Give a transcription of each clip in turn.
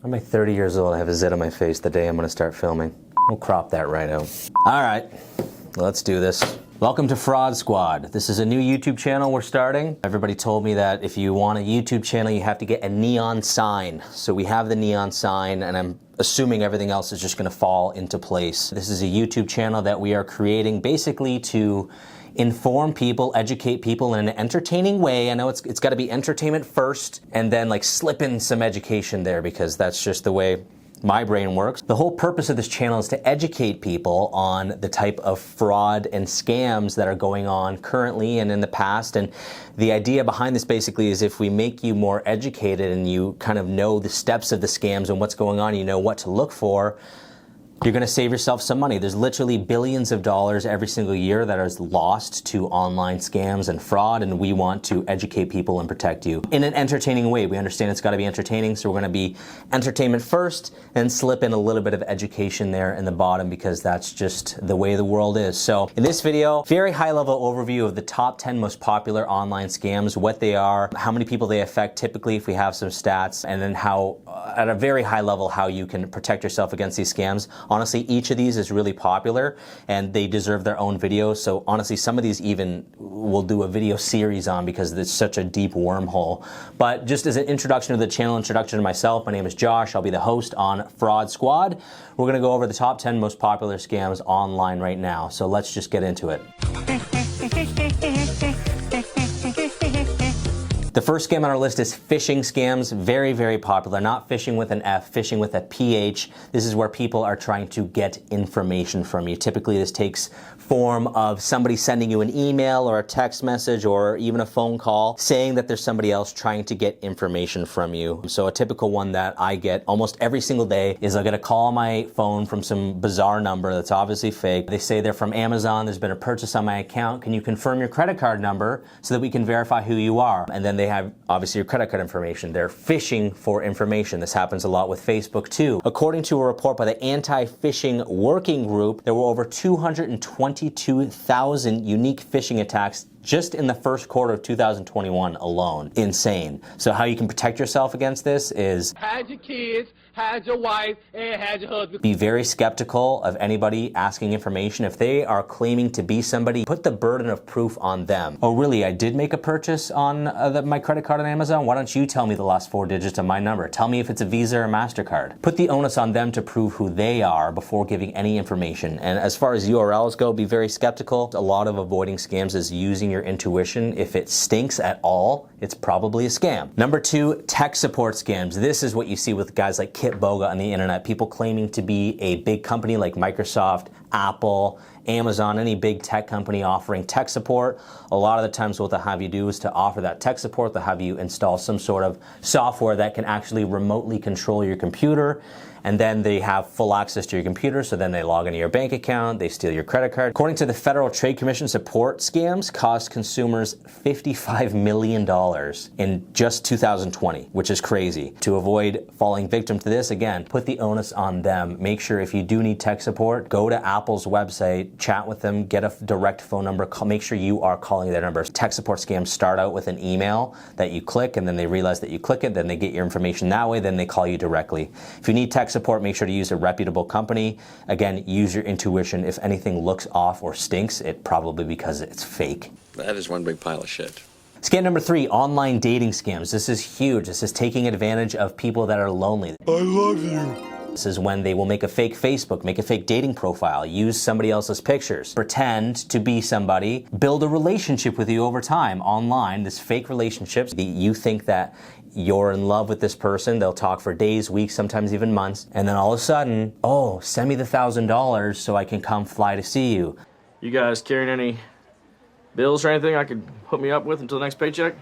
I'm like 30 years old, I have a zit on my face the day I'm gonna start filming. We'll crop that right out. All right, let's do this. Welcome to Fraud Squad. This is a new YouTube channel we're starting. Everybody told me that if you want a YouTube channel, you have to get a neon sign. So we have the neon sign, and I'm assuming everything else is just gonna fall into place. This is a YouTube channel that we are creating basically to inform people, educate people in an entertaining way. I know it's got to be entertainment first and then like slip in some education there, because that's just the way my brain works. The whole purpose of this channel is to educate people on the type of fraud and scams that are going on currently and in the past. And the idea behind this basically is if we make you more educated and you kind of know the steps of the scams and what's going on, you know what to look for, you're gonna save yourself some money. There's literally billions of dollars every single year that is lost to online scams and fraud, and we want to educate people and protect you in an entertaining way. We understand it's gotta be entertaining, so we're gonna be entertainment first and slip in a little bit of education there in the bottom, because that's just the way the world is. So in this video, very high level overview of the top 10 most popular online scams, what they are, how many people they affect typically if we have some stats, and then how, at a very high level, how you can protect yourself against these scams. Honestly, each of these is really popular and they deserve their own video. So honestly, some of these even we'll do a video series on because it's such a deep wormhole. But just as an introduction to the channel, introduction to myself, my name is Josh. I'll be the host on Fraud Squad. We're gonna go over the top 10 most popular scams online right now. So let's just get into it. The first scam on our list is phishing scams. Very, very popular. Not phishing with an F, phishing with a PH. This is where people are trying to get information from you. Typically, this takes form of somebody sending you an email or a text message or even a phone call saying that there's somebody else trying to get information from you. So a typical one that I get almost every single day is I'll get a call on my phone from some bizarre number that's obviously fake. They say they're from Amazon. There's been a purchase on my account. Can you confirm your credit card number so that we can verify who you are? And then they have obviously your credit card information. They're phishing for information. This happens a lot with Facebook too. According to a report by the Anti-Phishing Working Group, there were over 222,000 unique phishing attacks just in the first quarter of 2021 alone. Insane. So how you can protect yourself against this is hide your kids, hide your wife, and hide your husband. Be very skeptical of anybody asking information. If they are claiming to be somebody, put the burden of proof on them. Oh really, I did make a purchase on my credit card on Amazon? Why don't you tell me the last 4 digits of my number? Tell me if it's a Visa or MasterCard. Put the onus on them to prove who they are before giving any information. And as far as URLs go, be very skeptical. A lot of avoiding scams is using your intuition. If it stinks at all, it's probably a scam. Number 2, tech support scams. This is what you see with guys like Kit Boga on the internet. People claiming to be a big company like Microsoft, Apple, Amazon, any big tech company offering tech support. A lot of the times what they'll have you do is to offer that tech support, they'll have you install some sort of software that can actually remotely control your computer, and then they have full access to your computer, so then they log into your bank account, they steal your credit card. According to the Federal Trade Commission, support scams cost consumers $55 million in just 2020, which is crazy. To avoid falling victim to this, again, put the onus on them. Make sure if you do need tech support, go to Apple's website, chat with them, get a direct phone number, make sure you are calling their number. Tech support scams start out with an email that you click, and then they realize that you click it, then they get your information that way, then they call you directly. If you need tech support, make sure to use a reputable company. Again, use your intuition. If anything looks off or stinks, it probably because it's fake. That is one big pile of shit. Scam number 3, online dating scams. This is huge. This is taking advantage of people that are lonely. I love you. This is when they will make a fake Facebook, make a fake dating profile, use somebody else's pictures, pretend to be somebody, build a relationship with you over time online, this fake relationship. You think that you're in love with this person, they'll talk for days, weeks, sometimes even months, and then all of a sudden, oh, send me the $1,000 so I can come fly to see you. You guys carrying any bills or anything I could hook me up with until the next paycheck?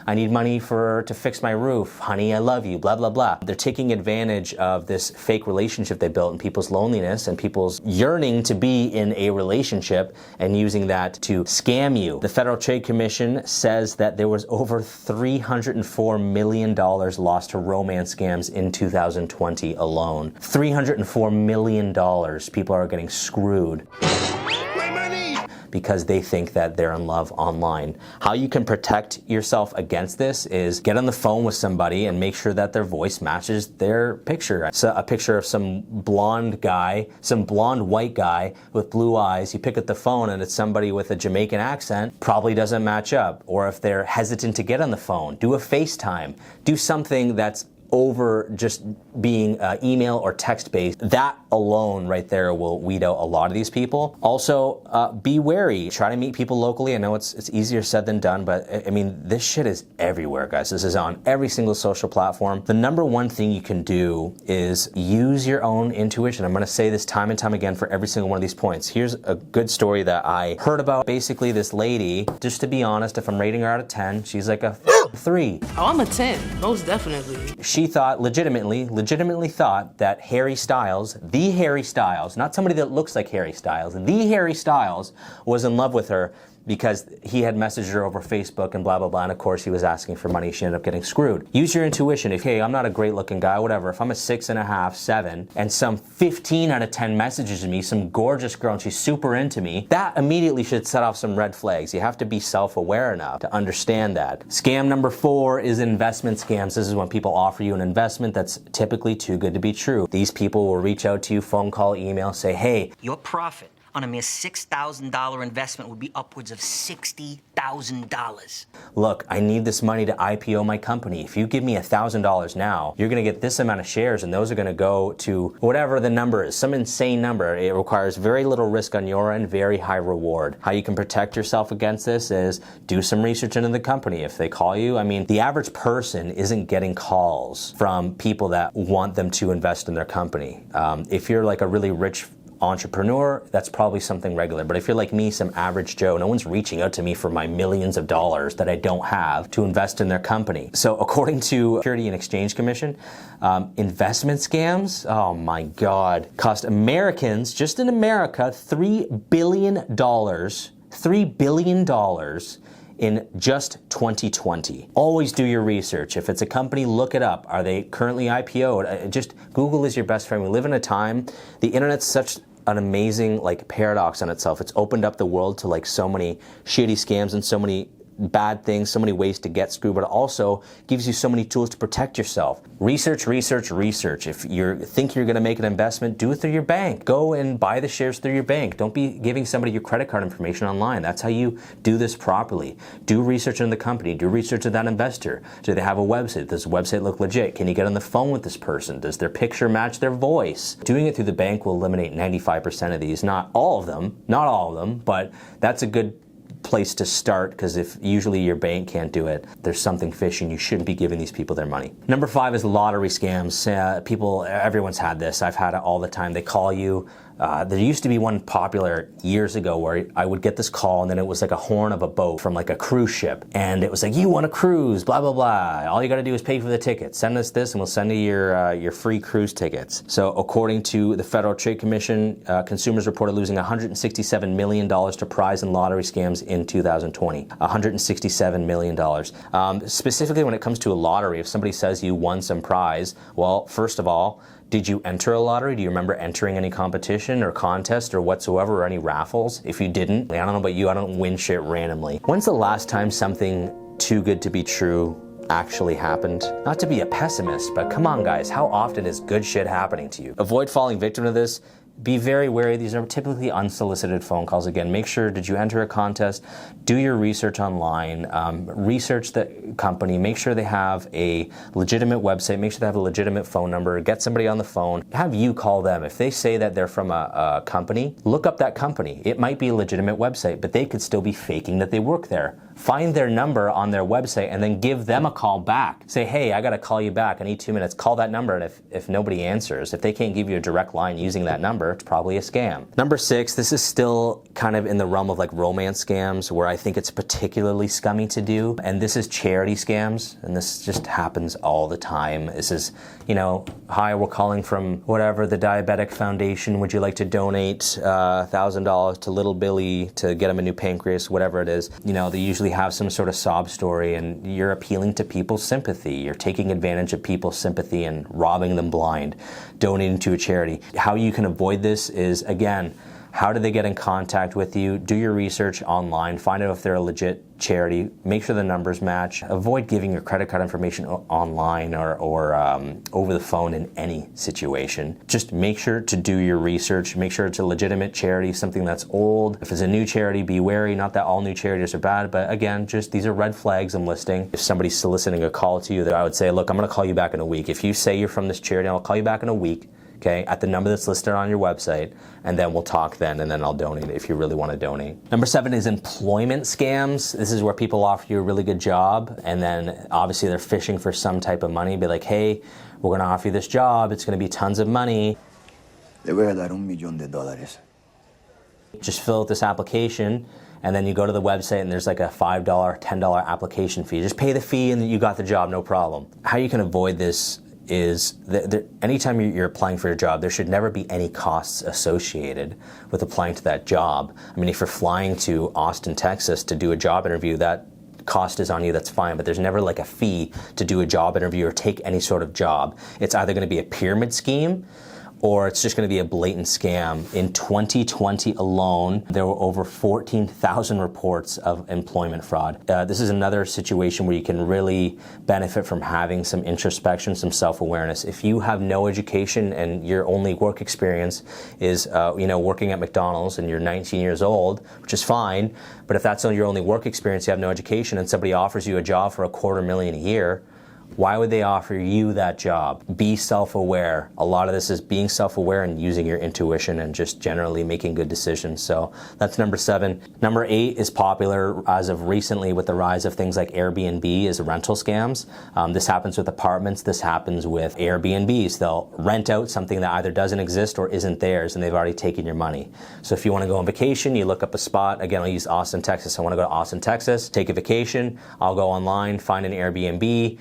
I need money to fix my roof. Honey, I love you, blah, blah, blah. They're taking advantage of this fake relationship they built and people's loneliness and people's yearning to be in a relationship and using that to scam you. The Federal Trade Commission says that there was over $304 million lost to romance scams in 2020 alone. $304 million. People are getting screwed. because they think that they're in love online. How you can protect yourself against this is get on the phone with somebody and make sure that their voice matches their picture. So a picture of some blonde guy, some blonde white guy with blue eyes, you pick up the phone and it's somebody with a Jamaican accent, probably doesn't match up. Or if they're hesitant to get on the phone, do a FaceTime. Do something that's over just being email or text based. That alone right there will weed out a lot of these people. Also, be wary. Try to meet people locally. I know it's easier said than done, but I mean, this shit is everywhere, guys. This is on every single social platform. The number one thing you can do is use your own intuition. I'm going to say this time and time again for every single one of these points. Here's a good story that I heard about. Basically, this lady, just to be honest, if I'm rating her out of 10, she's like a 3. Oh, I'm a 10, most definitely. She thought, legitimately thought that Harry Styles, the Harry Styles, not somebody that looks like Harry Styles, the Harry Styles was in love with her because he had messaged her over Facebook and blah, blah, blah. And of course, he was asking for money. She ended up getting screwed. Use your intuition. If, hey, I'm not a great looking guy, whatever. If I'm a 6.5, 7, and some 15 out of 10 messages me, some gorgeous girl, and she's super into me, that immediately should set off some red flags. You have to be self-aware enough to understand that. Scam number 4 is investment scams. This is when people offer you an investment that's typically too good to be true. These people will reach out to you, phone call, email, say, hey, your profit on a mere $6,000 investment would be upwards of $60,000. Look, I need this money to IPO my company. If you give me $1,000 now, you're going to get this amount of shares, and those are going to go to whatever the number is, some insane number. It requires very little risk on your end, very high reward. How you can protect yourself against this is do some research into the company. If they call you, I mean, the average person isn't getting calls from people that want them to invest in their company. If you're like a really rich entrepreneur, that's probably something regular. But if you're like me, some average Joe, no one's reaching out to me for my millions of dollars that I don't have to invest in their company. So according to Security and Exchange Commission, investment scams, oh my God, cost Americans, just in America, $3 billion, $3 billion in just 2020. Always do your research. If it's a company, look it up. Are they currently IPO'd? Just Google is your best friend. We live in a time, the internet's such an amazing like paradox on itself. It's opened up the world to like so many shitty scams and so many bad things, so many ways to get screwed, but it also gives you so many tools to protect yourself. Research, research, research. If you think you're going to make an investment, do it through your bank. Go and buy the shares through your bank. Don't be giving somebody your credit card information online. That's how you do this properly. Do research on the company. Do research of that investor. Do they have a website? Does the website look legit? Can you get on the phone with this person? Does their picture match their voice? Doing it through the bank will eliminate 95% of these. Not all of them, but that's a good place to start, because if usually your bank can't do it, there's something fishy and you shouldn't be giving these people their money. Number 5 is lottery scams. Everyone's had this. I've had it all the time. They call you. There used to be one popular years ago where I would get this call and then it was like a horn of a boat from like a cruise ship. And it was like, you want a cruise, blah, blah, blah. All you got to do is pay for the ticket. Send us this and we'll send you your free cruise tickets. So according to the Federal Trade Commission, consumers reported losing $167 million to prize and lottery scams in 2020. $167 million. Specifically when it comes to a lottery, if somebody says you won some prize, well, first of all, did you enter a lottery? Do you remember entering any competition or contest or whatsoever, or any raffles? If you didn't, I don't know about you, I don't win shit randomly. When's the last time something too good to be true actually happened? Not to be a pessimist, but come on guys, how often is good shit happening to you? Avoid falling victim to this. Be very wary. These are typically unsolicited phone calls. Again, make sure, did you enter a contest? Do your research online. Research the company. Make sure they have a legitimate website. Make sure they have a legitimate phone number. Get somebody on the phone. Have you call them. If they say that they're from a company, look up that company. It might be a legitimate website, but they could still be faking that they work there. Find their number on their website and then give them a call back. Say, hey, I got to call you back. I need 2 minutes. Call that number, and if nobody answers, if they can't give you a direct line using that number, it's probably a scam. Number 6, this is still kind of in the realm of like romance scams, where I think it's particularly scummy to do, and this is charity scams, and this just happens all the time. This is, hi, we're calling from whatever, the Diabetic Foundation. Would you like to donate $1,000 to little Billy to get him a new pancreas, whatever it is. They usually have some sort of sob story, and you're appealing to people's sympathy. You're taking advantage of people's sympathy and robbing them blind, donating to a charity. How you can avoid this is, again, How do they get in contact with you? Do your research online. Find out if they're a legit charity. Make sure the numbers match. Avoid giving your credit card information online or over the phone in any situation. Just make sure to do your research. Make sure it's a legitimate charity, something that's old. If it's a new charity, be wary. Not that all new charities are bad, but again, just these are red flags I'm listing. If somebody's soliciting a call to you, that I would say, look, I'm going to call you back in a week. If you say you're from this charity, I'll call you back in a week. Okay, at the number that's listed on your website, and then we'll talk then, and then I'll donate if you really want to donate. Number 7 is employment scams. This is where people offer you a really good job, and then obviously they're fishing for some type of money. Be like, hey, we're going to offer you this job. It's going to be tons of money. Le voy a dar $1,000,000. Just fill out this application, and then you go to the website, and there's like a $5, $10 application fee. Just pay the fee, and you got the job, no problem. How you can avoid this is that anytime you're applying for a job, there should never be any costs associated with applying to that job. I mean, if you're flying to Austin, Texas to do a job interview, that cost is on you, that's fine, but there's never like a fee to do a job interview or take any sort of job. It's either going to be a pyramid scheme or it's just going to be a blatant scam. In 2020 alone, there were over 14,000 reports of employment fraud. This is another situation where you can really benefit from having some introspection, some self-awareness. If you have no education and your only work experience is working at McDonald's and you're 19 years old, which is fine, but if that's your only work experience, you have no education, and somebody offers you a job for $250,000 a year, why would they offer you that job? Be self-aware. A lot of this is being self-aware and using your intuition and just generally making good decisions. So that's number 7. Number 8 is popular as of recently with the rise of things like Airbnb is rental scams. This happens with apartments. This happens with Airbnbs. They'll rent out something that either doesn't exist or isn't theirs, and they've already taken your money. So if you want to go on vacation, you look up a spot. Again, I'll use Austin, Texas. I want to go to Austin, Texas, take a vacation. I'll go online, find an Airbnb.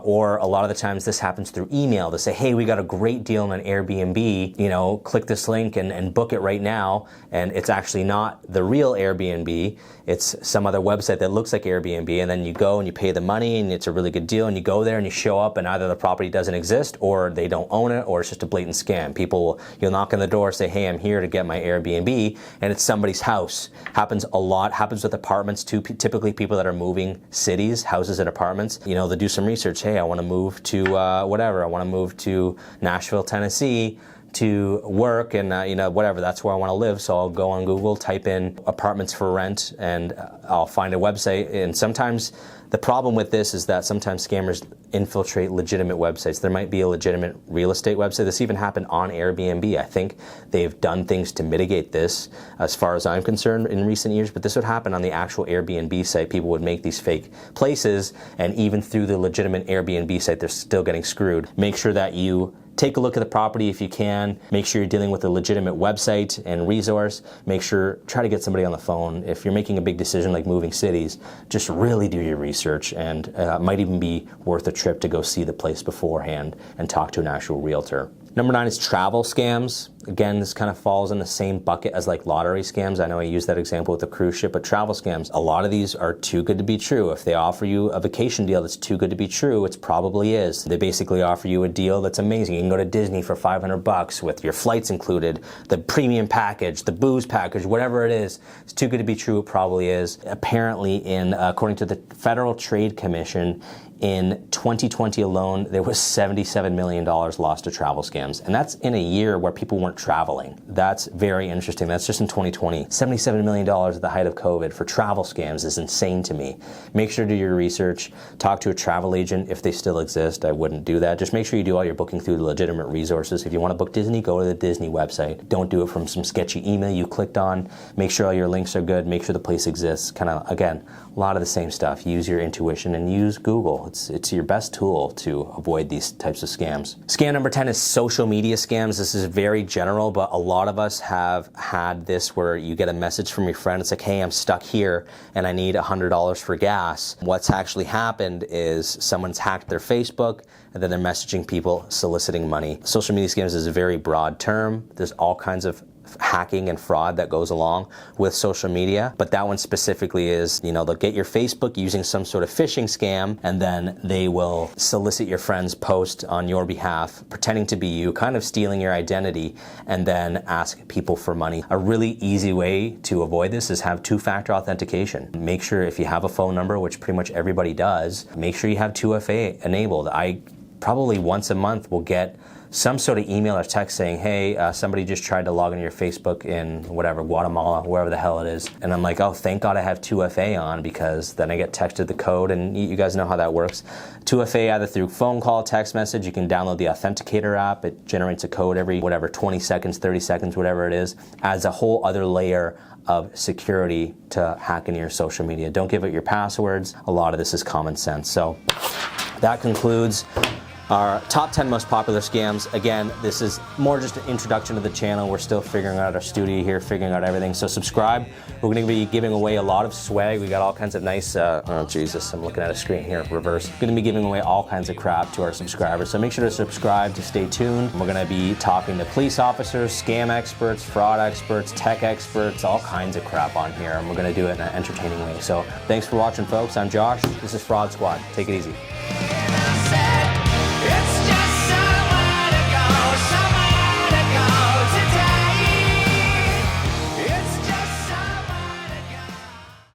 Or a lot of the times this happens through email. They say, hey, we got a great deal on an Airbnb, click this link and book it right now. And it's actually not the real Airbnb. It's some other website that looks like Airbnb. And then you go and you pay the money and it's a really good deal. And you go there and you show up and either the property doesn't exist or they don't own it or it's just a blatant scam. You'll knock on the door, say, hey, I'm here to get my Airbnb. And it's somebody's house. Happens a lot. Happens with apartments too. Typically people that are moving cities, houses and apartments, they do some research. Hey, I want to move to I want to move to Nashville, Tennessee to work and whatever, that's where I want to live. So I'll go on Google, type in apartments for rent, and I'll find a website. And sometimes the problem with this is that sometimes scammers infiltrate legitimate websites. There might be a legitimate real estate website. This even happened on Airbnb. I think they've done things to mitigate this as far as I'm concerned in recent years, but this would happen on the actual Airbnb site. People would make these fake places, and even through the legitimate Airbnb site, they're still getting screwed. Make sure that you take a look at the property if you can. Make sure you're dealing with a legitimate website and resource. Try to get somebody on the phone. If you're making a big decision like moving cities, just really do your research, and it might even be worth a trip to go see the place beforehand and talk to an actual realtor. Number 9 is travel scams. Again, this kind of falls in the same bucket as like lottery scams. I know I used that example with the cruise ship, but travel scams, a lot of these are too good to be true. If they offer you a vacation deal that's too good to be true, it probably is. They basically offer you a deal that's amazing. You can go to Disney for $500 with your flights included, the premium package, the booze package, whatever it is. It's too good to be true, it probably is. Apparently, according to the Federal Trade Commission, in 2020 alone, there was $77 million lost to travel scams. And that's in a year where people weren't traveling. That's very interesting. That's just in 2020. $77 million at the height of COVID for travel scams is insane to me. Make sure to do your research. Talk to a travel agent if they still exist. I wouldn't do that. Just make sure you do all your booking through legitimate resources. If you want to book Disney, go to the Disney website. Don't do it from some sketchy email you clicked on. Make sure all your links are good. Make sure the place exists. Kind of, again, a lot of the same stuff. Use your intuition and use Google. It's your best tool to avoid these types of scams. Scam number 10 is social media scams. This is very general, but a lot of us have had this where you get a message from your friend. It's like, hey, I'm stuck here and I need $100 for gas. What's actually happened is someone's hacked their Facebook and then they're messaging people soliciting money. Social media scams is a very broad term. There's all kinds of hacking and fraud that goes along with social media. But that one specifically is, you know, they'll get your Facebook using some sort of phishing scam, and then they will solicit your friend's post on your behalf, pretending to be you, kind of stealing your identity, and then ask people for money. A really easy way to avoid this is have two-factor authentication. Make sure if you have a phone number, which pretty much everybody does, make sure you have 2FA enabled. I probably once a month will get some sort of email or text saying, hey, somebody just tried to log into your Facebook in whatever, Guatemala, wherever the hell it is. And I'm like, oh, thank God I have 2FA on, because then I get texted the code, and you guys know how that works. 2FA either through phone call, text message, you can download the Authenticator app. It generates a code every, 20 seconds, 30 seconds, whatever it is. Adds a whole other layer of security to hack into your social media. Don't give it your passwords. A lot of this is common sense. So that concludes our top 10 most popular scams. Again, this is more just an introduction to the channel. We're still figuring out our studio here, figuring out everything. So subscribe. We're gonna be giving away a lot of swag. We got all kinds of nice, oh Jesus, I'm looking at a screen here, reverse. We're gonna be giving away all kinds of crap to our subscribers. So make sure to subscribe to stay tuned. We're gonna be talking to police officers, scam experts, fraud experts, tech experts, all kinds of crap on here. And we're gonna do it in an entertaining way. So thanks for watching, folks. I'm Josh. This is Fraud Squad. Take it easy.